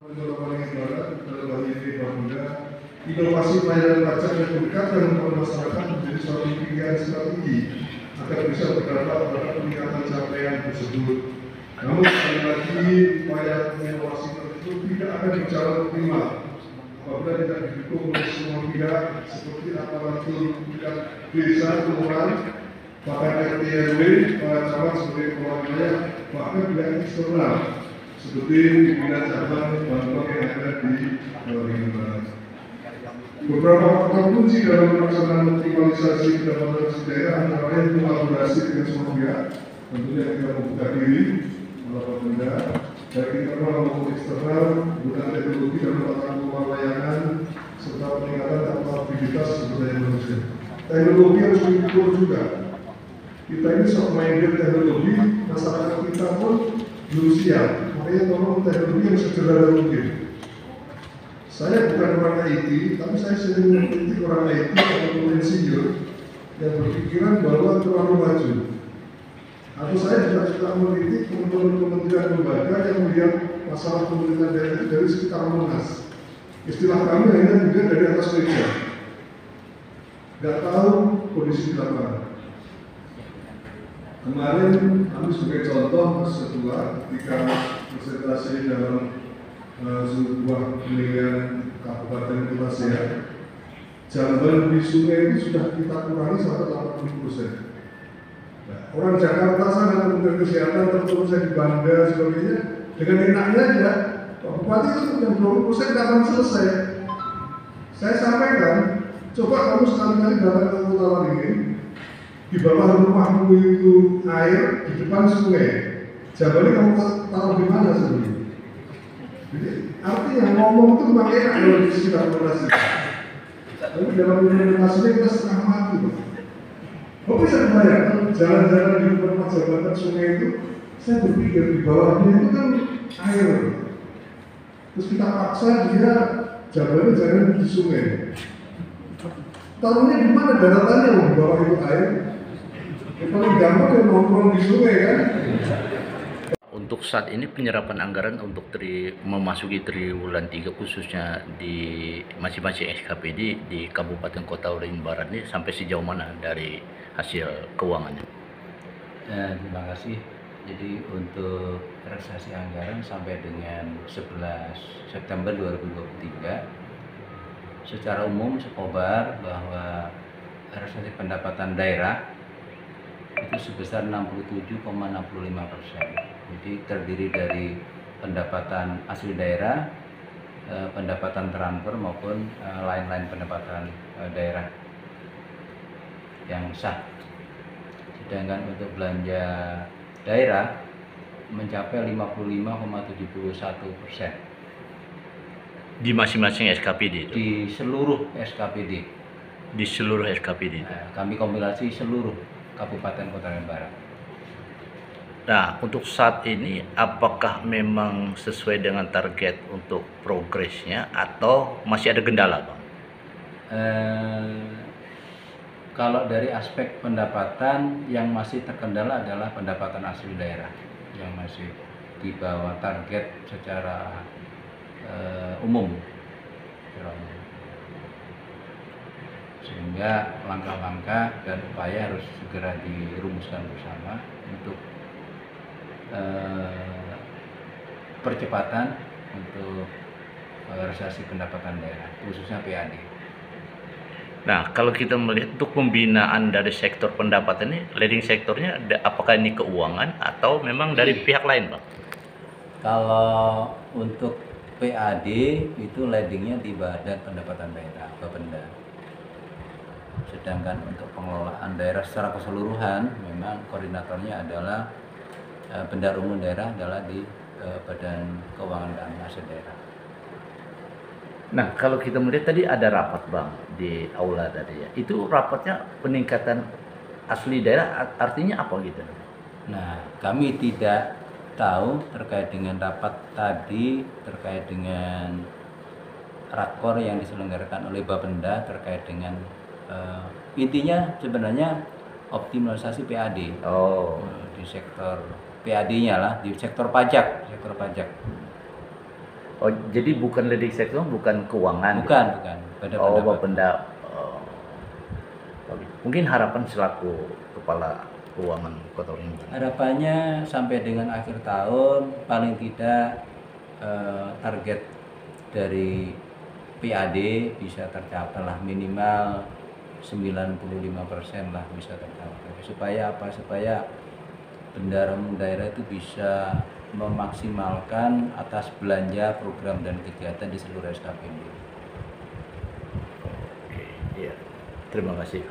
Kota Palembang Barat dalam hal ini Bapenda, inovasi pelayanan pajak yang mendekatkan kepada masyarakat menjadi suatu pilihan strategi agar bisa berdampak pada peningkatan capaian tersebut. Namun sekali lagi upaya inovasi tersebut tidak akan berjalan optimal apabila tidak didukung oleh semua pihak seperti aparatur tingkat desa, kelurahan, bahkan RT RW, para camat sebagai pengelola, bahkan pihak eksternal seperti pimpinan cabang bank yang ada di Palembang Barat. Beberapa faktor kunci dalam pelaksanaan optimalisasi pendapatan daerah antara lain kolaborasi dengan semua pihak, tentunya kita membuka diri melakukan benda baik internal maupun eksternal, penggunaan teknologi dalam pelaksanaan pelayanan serta peningkatan kapabilitas sumber daya manusia. Teknologi harus diukur juga. Kita ini sok main teknologi, masyarakat kita pun belum siap. Makanya tolong teknologi yang sederhana mungkin. Saya bukan orang IT, tapi saya sering mengkritik orang IT atau insinyur yang berpikiran bahwa terlalu maju. Atau saya juga suka mengkritik teman-teman kementerian lembaga yang melihat masalah pemerintahan daerah dari sekitar Monas. Istilah kami hanya dilihat dari atas meja. Nggak tahu kondisi di lapangan. Kemarin kami sebagai contoh setelah ketika presentasi dalam sebuah penilaian kabupaten kota sehat, jamban di sungai itu sudah kita kurangi sampai 80%. Nah, orang Jakarta sana Kementerian Kesehatan terutama saya di Banda sebagainya dengan enaknya aja Pak Bupati itu yang 20% kapan selesai. Saya sampaikan, coba kamu sekali-kali datang ke Kota Waringin, di bawah rumahmu itu air, di depan sungai. Jawabannya kamu taruh di mana sebenarnya? Jadi artinya ngomong itu memang enak kalau di sekitar lokasi. Tapi dalam implementasinya kita setengah mati. Kok bisa kebayang jalan-jalan di beberapa jabatan sungai itu, saya berpikir di bawahnya itu kan air. Terus kita paksa dia jawabannya jangan di sungai. Taruhnya di mana daratannya di bawah itu air? Yang paling gampang yang nongkrong di sungai kan? Untuk saat ini penyerapan anggaran untuk memasuki triwulan 3 khususnya di masing-masing SKPD di Kabupaten Kota Waringin Barat ini sampai sejauh mana dari hasil keuangannya? Terima kasih. Jadi untuk realisasi anggaran sampai dengan 11 September 2023 secara umum sekobar bahwa realisasi pendapatan daerah itu sebesar 67,65%. Jadi terdiri dari pendapatan asli daerah, pendapatan transfer maupun lain-lain pendapatan daerah yang sah. Sedangkan untuk belanja daerah mencapai 55,71% Di masing-masing SKPD itu? di seluruh SKPD. Di seluruh SKPD itu? Kami kompilasi seluruh Kabupaten Kota Waringin Barat. Nah, untuk saat ini apakah memang sesuai dengan target untuk progresnya atau masih ada kendala, Bang? Kalau dari aspek pendapatan yang masih terkendala adalah pendapatan asli daerah yang masih di bawah target secara umum. Sehingga langkah-langkah dan upaya harus segera dirumuskan bersama untuk percepatan untuk realisasi pendapatan daerah, khususnya PAD. Nah, kalau kita melihat untuk pembinaan dari sektor pendapatan ini, leading sektornya apakah ini keuangan atau memang dari pihak lain, Bang? Kalau untuk PAD itu leadingnya di Badan Pendapatan Daerah, Bapenda. Sedangkan untuk pengelolaan daerah secara keseluruhan, memang koordinatornya adalah Bendahara Umum Daerah adalah di Badan Keuangan dan Aset Daerah. Nah, kalau kita melihat tadi ada rapat, Bang, di aula tadi ya. Itu rapatnya peningkatan asli daerah artinya apa gitu? Nah, kami tidak tahu terkait dengan rapat tadi, terkait dengan rakor yang diselenggarakan oleh Bapenda terkait dengan intinya sebenarnya optimalisasi PAD. Di sektor PAD-nya lah, di sektor pajak. Oh, jadi bukan leading sector, bukan keuangan. Bukan. Pada Oh, pendapatan. Bapenda. Oh. Oke. Mungkin harapan selaku kepala keuangan Kota Waringin. Harapannya sampai dengan akhir tahun paling tidak target dari PAD bisa tercapai lah, minimal 95% lah bisa tercapai. Supaya apa? Supaya bendahara umum daerah itu bisa memaksimalkan atas belanja program dan kegiatan di seluruh SKPD. Oke, iya. Terima kasih.